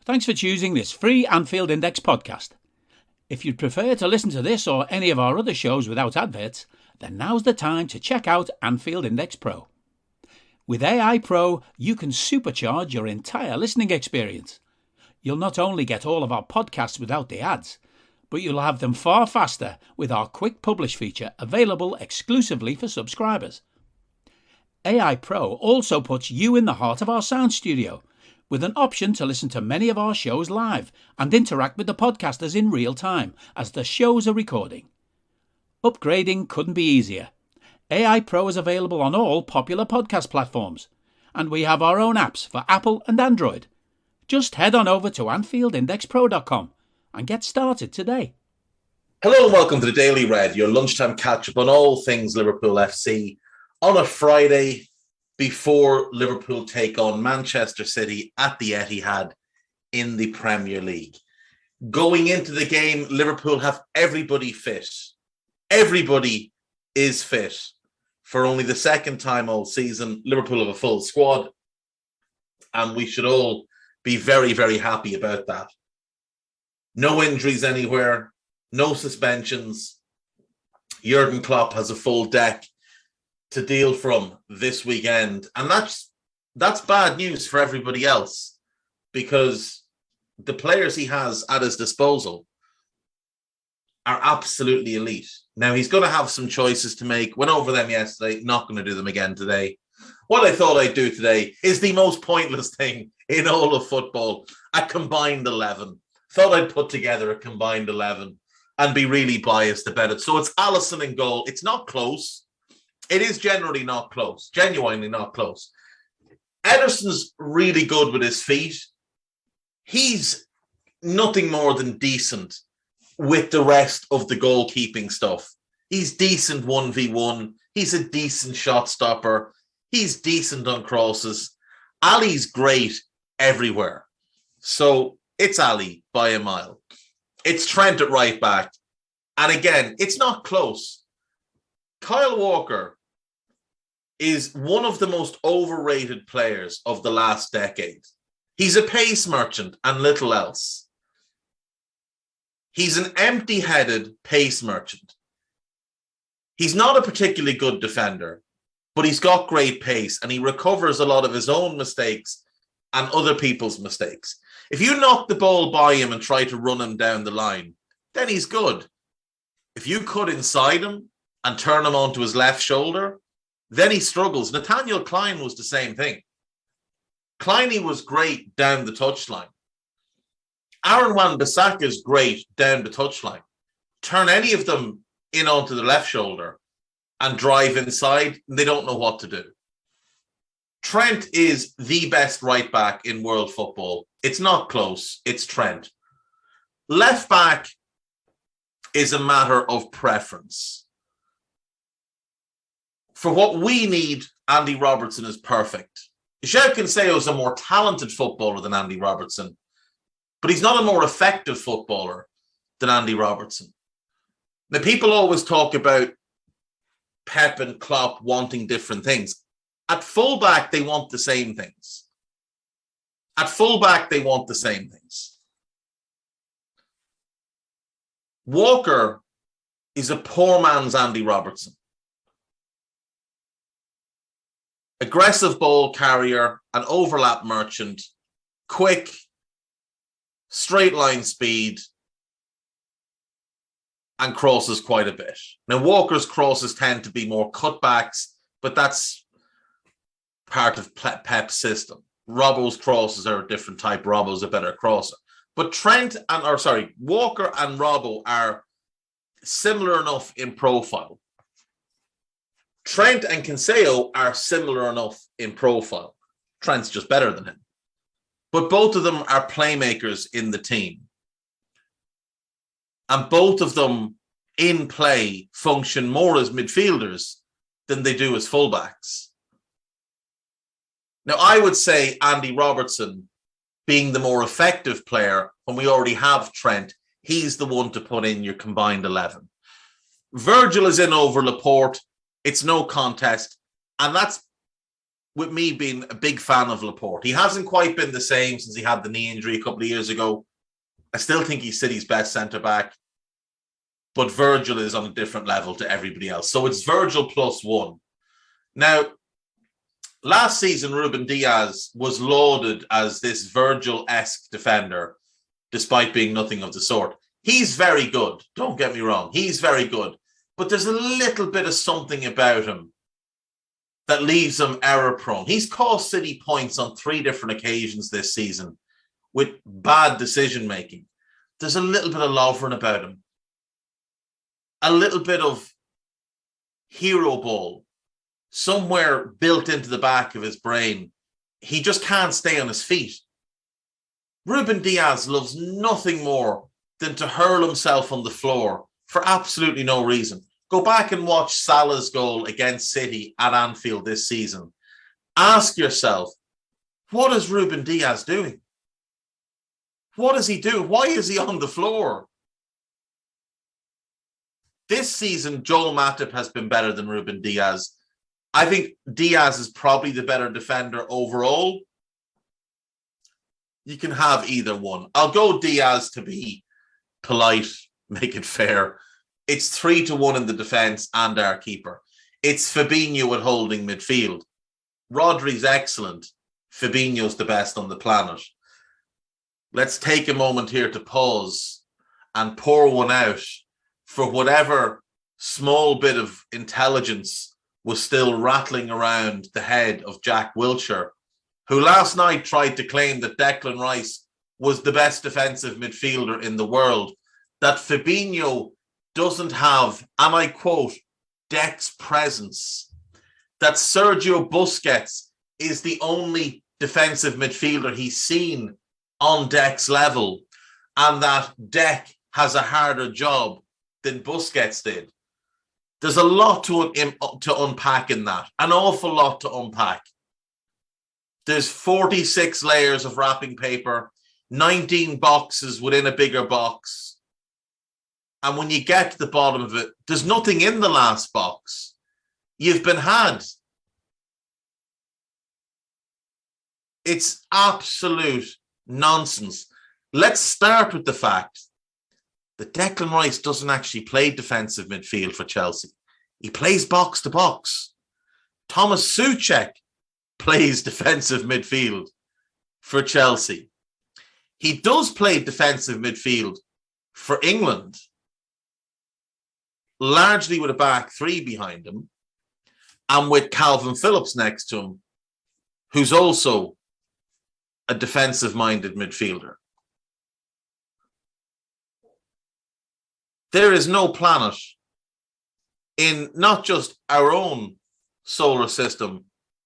Thanks for choosing this free Anfield Index podcast. If you'd prefer to listen to this or any of our other shows without adverts, then now's the time to check out Anfield Index Pro. With AI Pro, you can supercharge your entire listening experience. You'll not only get all of our podcasts without the ads, but you'll have them far faster with our quick publish feature available exclusively for subscribers. AI Pro also puts you in the heart of our sound studio, with an option to listen to many of our shows live and interact with the podcasters in real time as the shows are recording. Upgrading couldn't be easier. AI Pro is available on all popular podcast platforms, and we have our own apps for Apple and Android. Just head on over to AnfieldIndexPro.com and get started today. Hello and welcome to the Daily Red, your lunchtime catch-up on all things Liverpool FC on a Friday before Liverpool take on Manchester City at the Etihad in the Premier League. Going into the game, Liverpool have everybody fit. Everybody is fit. For only the second time all season, Liverpool have a full squad, and we should all be very, very happy about that. No injuries anywhere, no suspensions. Jurgen Klopp has a full deck to deal from this weekend. And that's bad news for everybody else, because the players he has at his disposal are absolutely elite. Now, he's going to have some choices to make. Went over them yesterday, not going to do them again today. What I thought I'd do today is the most pointless thing in all of football, a combined 11. Thought I'd put together a combined 11 and be really biased about it. So it's Alisson in goal. It's not close. It is generally not close, genuinely not close. Ederson's really good with his feet. He's nothing more than decent with the rest of the goalkeeping stuff. He's decent 1v1. He's a decent shot stopper. He's decent on crosses. Ali's great everywhere. So it's Ali by a mile. It's Trent at right back. And again, it's not close. Kyle Walker is one of the most overrated players of the last decade. He's a pace merchant and little else. He's an empty-headed pace merchant. He's not a particularly good defender, but he's got great pace and he recovers a lot of his own mistakes and other people's mistakes. If you knock the ball by him and try to run him down the line, then he's good. If you cut inside him and turn him onto his left shoulder, then he struggles. Nathaniel Klein was the same thing. Kleiny was great down the touchline. Aaron Wan-Bissaka is great down the touchline. Turn any of them in onto the left shoulder and drive inside, and they don't know what to do. Trent is the best right back in world football. It's not close. It's Trent. Left back is a matter of preference. For what we need, Andy Robertson is perfect. João Cancelo is a more talented footballer than Andy Robertson, but he's not a more effective footballer than Andy Robertson. Now, people always talk about Pep and Klopp wanting different things. At fullback, they want the same things. At fullback, they want the same things. Walker is a poor man's Andy Robertson. Aggressive ball carrier, an overlap merchant, quick, straight line speed, and crosses quite a bit. Now, Walker's crosses tend to be more cutbacks, but that's part of Pep's system. Robbo's crosses are a different type. Robbo's a better crosser. But Walker and Robbo are similar enough in profile. Trent and Cancelo are similar enough in profile. Trent's just better than him. But both of them are playmakers in the team. And both of them in play function more as midfielders than they do as fullbacks. Now, I would say Andy Robertson, being the more effective player, when we already have Trent, he's the one to put in your combined 11. Virgil is in over Laporte. It's no contest. And that's with me being a big fan of Laporte. He hasn't quite been the same since he had the knee injury a couple of years ago. I still think he's City's best centre-back, but Virgil is on a different level to everybody else. So it's Virgil +1. Now, last season, Ruben Diaz was lauded as this Virgil-esque defender, despite being nothing of the sort. He's very good. Don't get me wrong. He's very good. But there's a little bit of something about him that leaves him error-prone. He's cost City points on 3 different occasions this season with bad decision-making. There's a little bit of Lovren about him. A little bit of hero ball somewhere built into the back of his brain. He just can't stay on his feet. Ruben Diaz loves nothing more than to hurl himself on the floor for absolutely no reason. Go back and watch Salah's goal against City at Anfield this season. Ask yourself, what is Ruben Diaz doing? What is he doing? Why is he on the floor? This season, Joel Matip has been better than Ruben Diaz. I think Diaz is probably the better defender overall. You can have either one. I'll go Diaz to be polite, make it fair. It's 3-1 in the defence and our keeper. It's Fabinho at holding midfield. Rodri's excellent. Fabinho's the best on the planet. Let's take a moment here to pause and pour one out for whatever small bit of intelligence was still rattling around the head of Jack Wilshere, who last night tried to claim that Declan Rice was the best defensive midfielder in the world, that Fabinho doesn't have, and I quote, Dec's presence, that Sergio Busquets is the only defensive midfielder he's seen on Dec's level, and that Dec has a harder job than Busquets did. There's a lot to unpack in that, an awful lot to unpack. There's 46 layers of wrapping paper, 19 boxes within a bigger box. And when you get to the bottom of it, there's nothing in the last box. You've been had. It's absolute nonsense. Let's start with the fact that Declan Rice doesn't actually play defensive midfield for Chelsea. He plays box to box. Thomas Souček plays defensive midfield for Chelsea. He does play defensive midfield for England, largely with a back 3 behind him and with Calvin Phillips next to him, who's also a defensive-minded midfielder. There is no planet in not just our own solar system,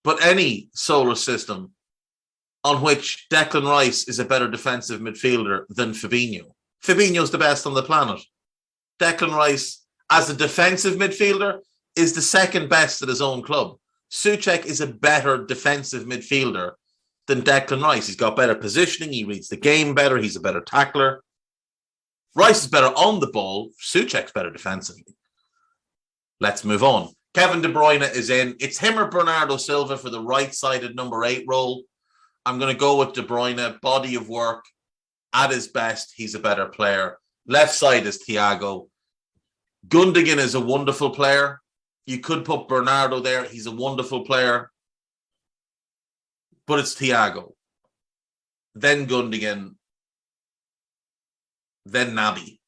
but any solar system on which Declan Rice is a better defensive midfielder than Fabinho. Fabinho's the best on the planet. Declan Rice, as a defensive midfielder, is the second best at his own club. Souček is a better defensive midfielder than Declan Rice. He's got better positioning. He reads the game better. He's a better tackler. Rice is better on the ball. Souček's better defensively. Let's move on. Kevin De Bruyne is in. It's him or Bernardo Silva for the right-sided number 8 role. I'm going to go with De Bruyne. Body of work. At his best, he's a better player. Left side is Thiago. Gundogan is a wonderful player. You could put Bernardo there. He's a wonderful player. But it's Thiago. Then Gundogan. Then Naby.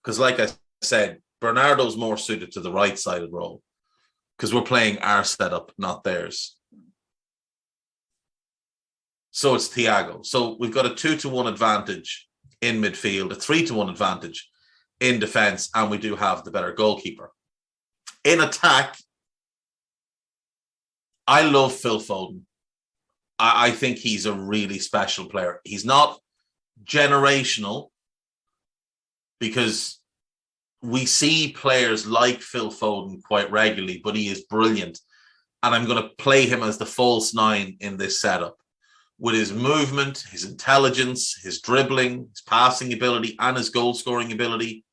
Because like I said, Bernardo's more suited to the right-sided role. Because we're playing our setup, not theirs. So it's Thiago. So we've got a 2-1 advantage in midfield, a 3-1 advantage in defence, and we do have the better goalkeeper. In attack, I love Phil Foden. I think he's a really special player. He's not generational because we see players like Phil Foden quite regularly, but he is brilliant. And I'm going to play him as the false 9 in this setup. With his movement, his intelligence, his dribbling, his passing ability, and his goal-scoring ability,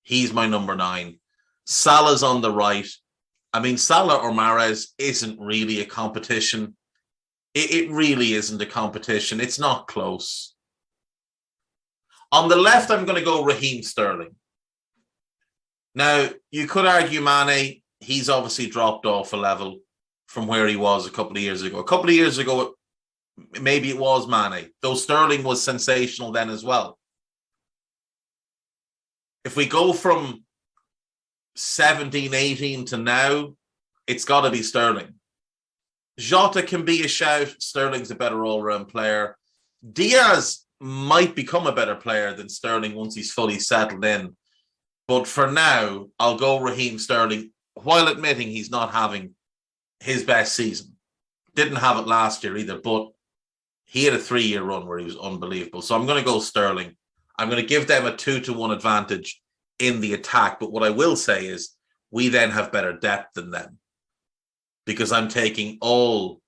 he's my number 9. Salah's on the right. I mean, Salah or Mahrez isn't really a competition. It really isn't a competition. It's not close. On the left, I'm going to go Raheem Sterling. Now, you could argue Mane, he's obviously dropped off a level from where he was a couple of years ago. A couple of years ago, maybe it was Mane, though Sterling was sensational then as well. If we go from 17, 18 to now, it's got to be Sterling. Jota can be a shout. Sterling's a better all-round player. Diaz might become a better player than Sterling once he's fully settled in. But for now, I'll go Raheem Sterling, while admitting he's not having his best season. Didn't have it last year either, but he had a 3-year run where he was unbelievable. So I'm going to go Sterling. I'm going to give them a 2-1 advantage in the attack. But what I will say is we then have better depth than them, because I'm taking all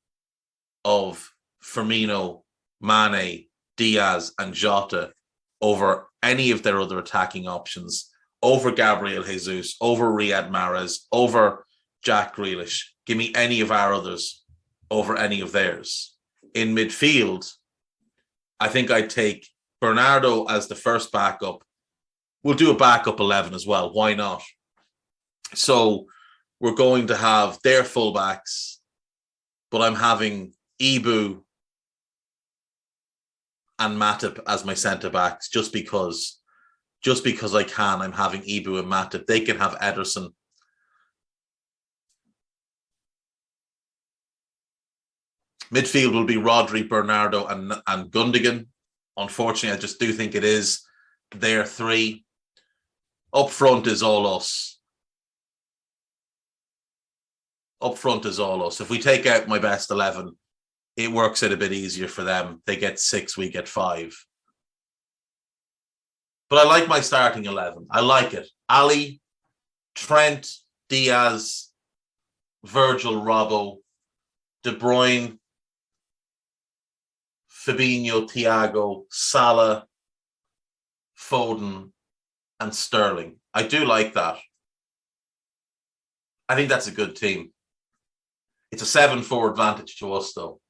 of Firmino, Mane, Diaz and Jota over any of their other attacking options, over Gabriel Jesus, over Riyad Mahrez, over Jack Grealish. Give me any of our others over any of theirs. In midfield, I think I'd take Bernardo as the first backup. We'll do a backup 11 as well. Why not? So we're going to have their fullbacks, but I'm having Ibu and Matip as my centre-backs just because I can. I'm having Ibu and Matip. They can have Ederson. Midfield will be Rodri, Bernardo and Gundogan. Unfortunately, I just do think it is their three. Up front is all us. Up front is all us. If we take out my best 11, it works out a bit easier for them. They get 6, we get 5. But I like my starting 11. I like it. Ali, Trent, Diaz, Virgil, Robbo, De Bruyne, Fabinho, Thiago, Salah, Foden, and Sterling. I do like that. I think that's a good team. It's a 7-4 advantage to us, though.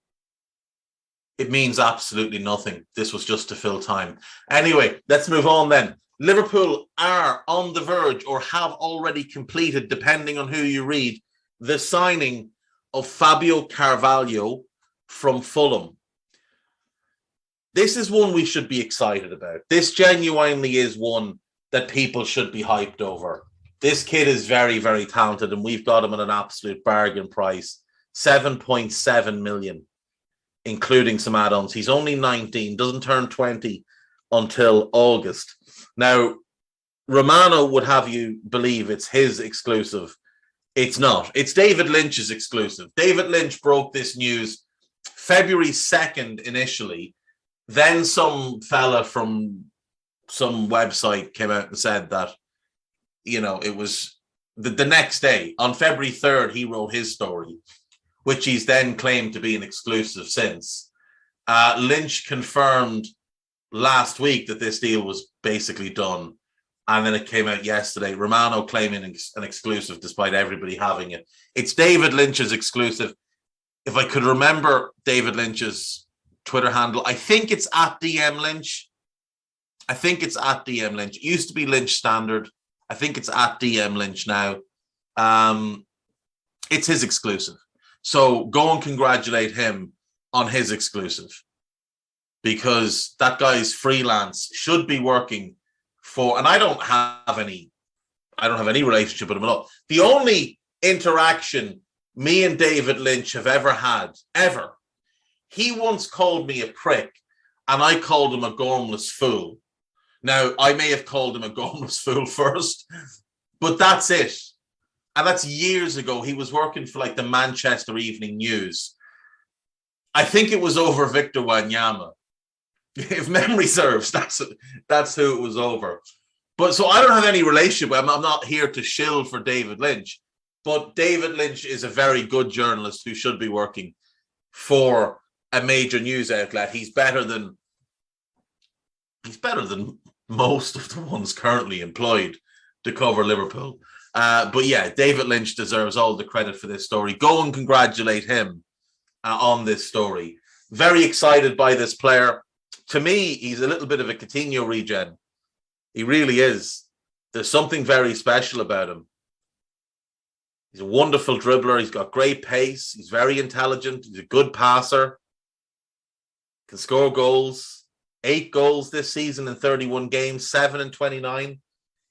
It means absolutely nothing. This was just to fill time. Anyway, let's move on then. Liverpool are on the verge, or have already completed, depending on who you read, the signing of Fabio Carvalho from Fulham. This is one we should be excited about. This genuinely is one that people should be hyped over. This kid is very, very talented, and we've got him at an absolute bargain price. 7.7 million, including some add-ons. He's only 19, doesn't turn 20 until August. Now, Romano would have you believe it's his exclusive. It's not. It's David Lynch's exclusive. David Lynch broke this news February 2nd initially. Then some fella from some website came out and said that, you know, it was the next day. On February 3rd, he wrote his story, which he's then claimed to be an exclusive since. Lynch confirmed last week that this deal was basically done. And then it came out yesterday. Romano claiming an exclusive despite everybody having it. It's David Lynch's exclusive. If I could remember David Lynch's Twitter handle, I think it's at DM Lynch. It used to be Lynch Standard. I think it's at DM Lynch now. It's his exclusive. So go and congratulate him on his exclusive, because that guy's freelance, should be working for, and I don't have any relationship with him at all. The only interaction me and David Lynch have ever had, he once called me a prick and I called him a gormless fool. Now, I may have called him a gormless fool first, but that's it. And that's years ago. He was working for like the Manchester Evening News. I think it was over Victor Wanyama. If memory serves, that's who it was over. But so I don't have any relationship with him. I'm not here to shill for David Lynch. But David Lynch is a very good journalist who should be working for a major news outlet. He's better than most of the ones currently employed to cover Liverpool. But yeah, David Lynch deserves all the credit for this story. Go and congratulate him on this story. Very excited by this player. To me, he's a little bit of a Coutinho regen. He really is. There's something very special about him. He's a wonderful dribbler. He's got great pace. He's very intelligent. He's a good passer. Can score goals. 8 goals this season in 31 games, 7 in 29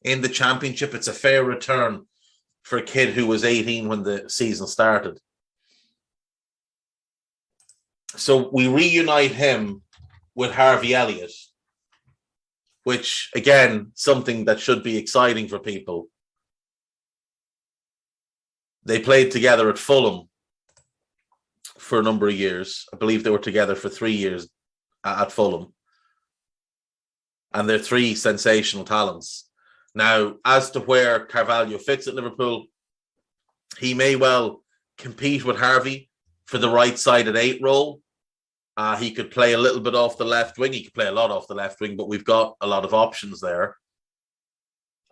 in the championship. It's a fair return for a kid who was 18 when the season started. So we reunite him with Harvey Elliott, which, again, something that should be exciting for people. They played together at Fulham for a number of years. I believe they were together for 3 years at Fulham. And they're 3 sensational talents. Now, as to where Carvalho fits at Liverpool, he may well compete with Harvey for the right-sided 8 role. He could play a little bit off the left wing. He could play a lot off the left wing, but we've got a lot of options there.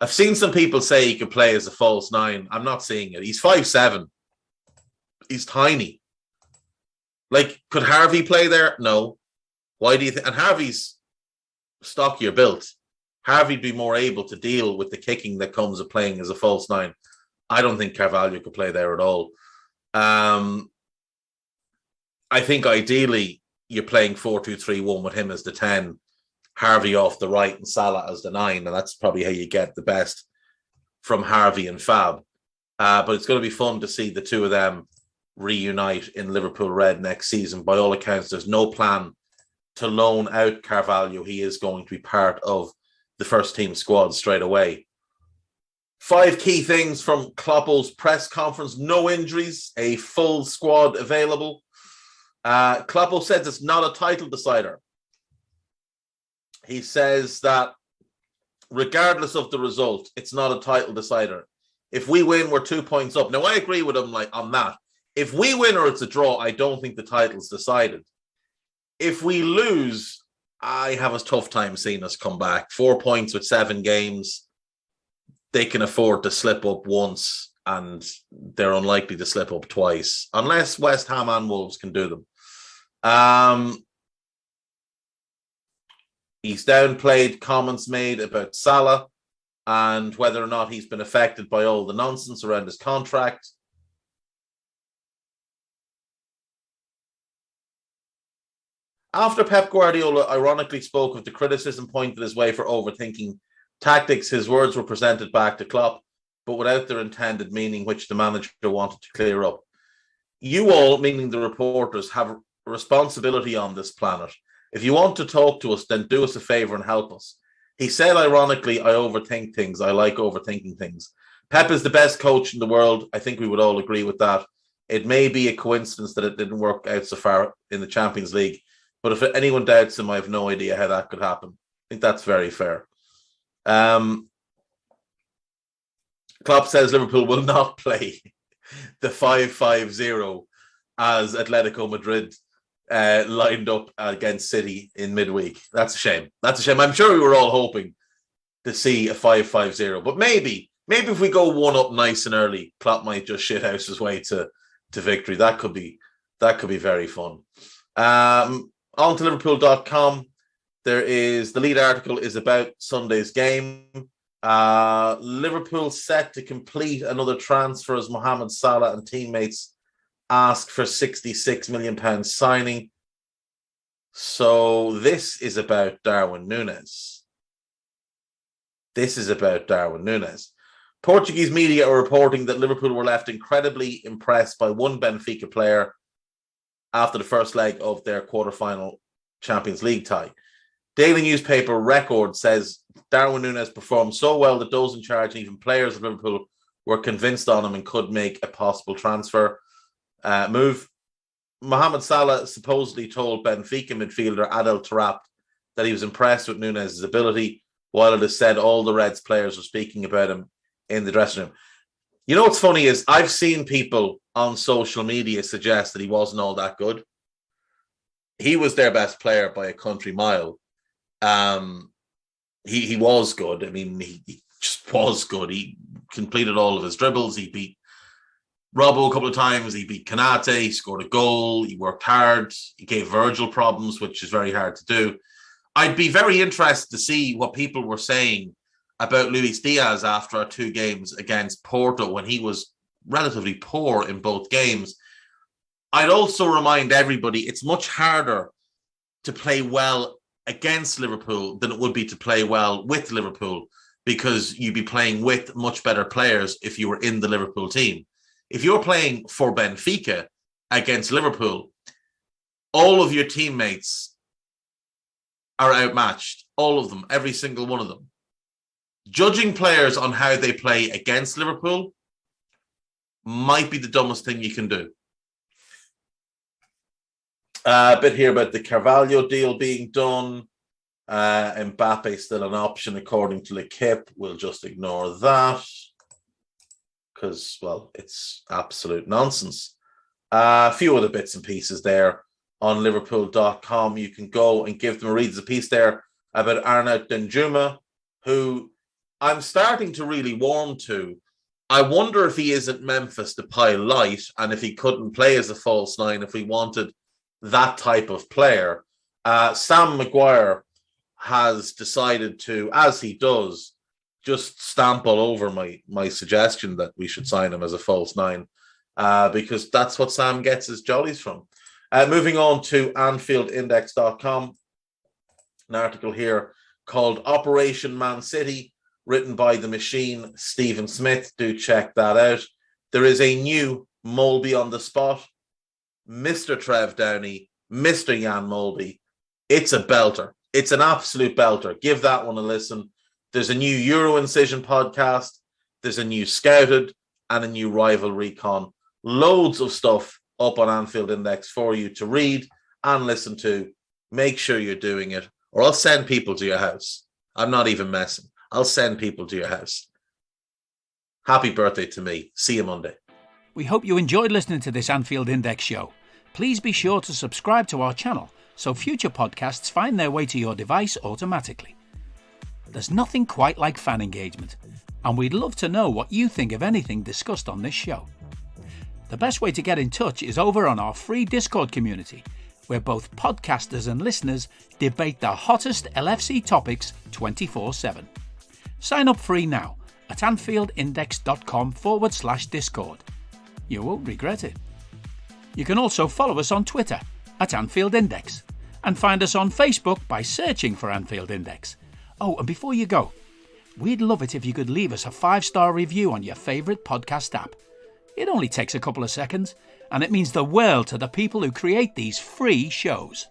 I've seen some people say he could play as a false 9. I'm not seeing it. He's 5'7". He's tiny. Like, could Harvey play there? No. Why do you think? And Harvey's stockier built. Harvey'd be more able to deal with the kicking that comes with playing as a false 9. I don't think Carvalho could play there at all. I think ideally you're playing 4-2-3-1 with him as the 10, Harvey off the right and Salah as the 9, and that's probably how you get the best from Harvey and Fab. But it's going to be fun to see the two of them reunite in Liverpool Red next season. By all accounts, there's no plan to loan out Carvalho. He is going to be part of the first team squad straight away. 5 key things from Kloppo's press conference. No injuries, a full squad available. Kloppo says it's not a title decider. He says that regardless of the result, it's not a title decider. If we win, we're 2 points up. Now, I agree with him on that. If we win or it's a draw, I don't think the title's decided. If we lose, I have a tough time seeing us come back. 4 points with 7 games. They can afford to slip up once, and they're unlikely to slip up twice, unless West Ham and Wolves can do them. He's downplayed comments made about Salah and whether or not he's been affected by all the nonsense around his contract. After Pep Guardiola ironically spoke of the criticism pointed his way for overthinking tactics, his words were presented back to Klopp, but without their intended meaning, which the manager wanted to clear up. You all, meaning the reporters, have a responsibility on this planet. If you want to talk to us, then do us a favour and help us. He said, ironically, I overthink things. I like overthinking things. Pep is the best coach in the world. I think we would all agree with that. It may be a coincidence that it didn't work out so far in the Champions League, but if anyone doubts him, I have no idea how that could happen. I think that's very fair. Klopp says Liverpool will not play the 5-5-0 as Atletico Madrid lined up against City in midweek. That's a shame. That's a shame. I'm sure we were all hoping to see a 5-5-0, but maybe if we go 1 up nice and early, Klopp might just shithouse his way to victory. That could be very fun. On to Liverpool.com. The lead article is about Sunday's game. Liverpool set to complete another transfer as Mohamed Salah and teammates ask for £66 million signing. So this is about Darwin Nunes. Portuguese media are reporting that Liverpool were left incredibly impressed by one Benfica player after the first leg of their quarterfinal Champions League tie. Daily newspaper Record says Darwin Nunes performed so well that those in charge and even players of Liverpool were convinced on him and could make a possible transfer move. Mohamed Salah supposedly told Benfica midfielder Adel Taarabt that he was impressed with Nunes' ability, while it is said all the Reds players were speaking about him in the dressing room. You know what's funny is I've seen people on social media suggest that he wasn't all that good. He was their best player by a country mile. He was good. I mean, he just was good. He completed all of his dribbles. He beat Robbo a couple of times. He beat Kanate. He scored a goal. He worked hard. He gave Virgil problems, which is very hard to do. I'd be very interested to see what people were saying about Luis Diaz after our 2 games against Porto when he was relatively poor in both games. I'd also remind everybody it's much harder to play well against Liverpool than it would be to play well with Liverpool, because you'd be playing with much better players if you were in the Liverpool team. If you're playing for Benfica against Liverpool, all of your teammates are outmatched. All of them, every single one of them. Judging players on how they play against Liverpool might be the dumbest thing you can do. A bit here about the Carvalho deal being done. Mbappe still an option according to L'Equipe. We'll just ignore that because, well, it's absolute nonsense. A few other bits and pieces there on Liverpool.com. You can go and give them a read. There's a piece there about Arnaut Danjuma, who I'm starting to really warm to. I wonder if he isn't Memphis Depay light, and if he couldn't play as a false 9 if we wanted that type of player. Sam Maguire has decided to, as he does, just stamp all over my suggestion that we should sign him as a false 9, because that's what Sam gets his jollies from. Moving on to AnfieldIndex.com, an article here called Operation Man City, written by the machine Stephen Smith. Do check that out. There is a new Molby on the spot, Mr. Trev Downey, Mr. Jan Molby. It's a belter. It's an absolute belter. Give that one a listen. There's a new Euro Incision podcast. There's a new Scouted and a new Rival Recon. Loads of stuff up on Anfield Index for you to read and listen to. Make sure you're doing it, or I'll send people to your house. I'm not even messing. I'll send people to your house. Happy birthday to me. See you Monday. We hope you enjoyed listening to this Anfield Index show. Please be sure to subscribe to our channel so future podcasts find their way to your device automatically. There's nothing quite like fan engagement, and we'd love to know what you think of anything discussed on this show. The best way to get in touch is over on our free Discord community, where both podcasters and listeners debate the hottest LFC topics 24/7. Sign up free now at AnfieldIndex.com/Discord. You won't regret it. You can also follow us on Twitter at Anfield Index and find us on Facebook by searching for Anfield Index. Oh, and before you go, we'd love it if you could leave us a 5-star review on your favourite podcast app. It only takes a couple of seconds, and it means the world to the people who create these free shows.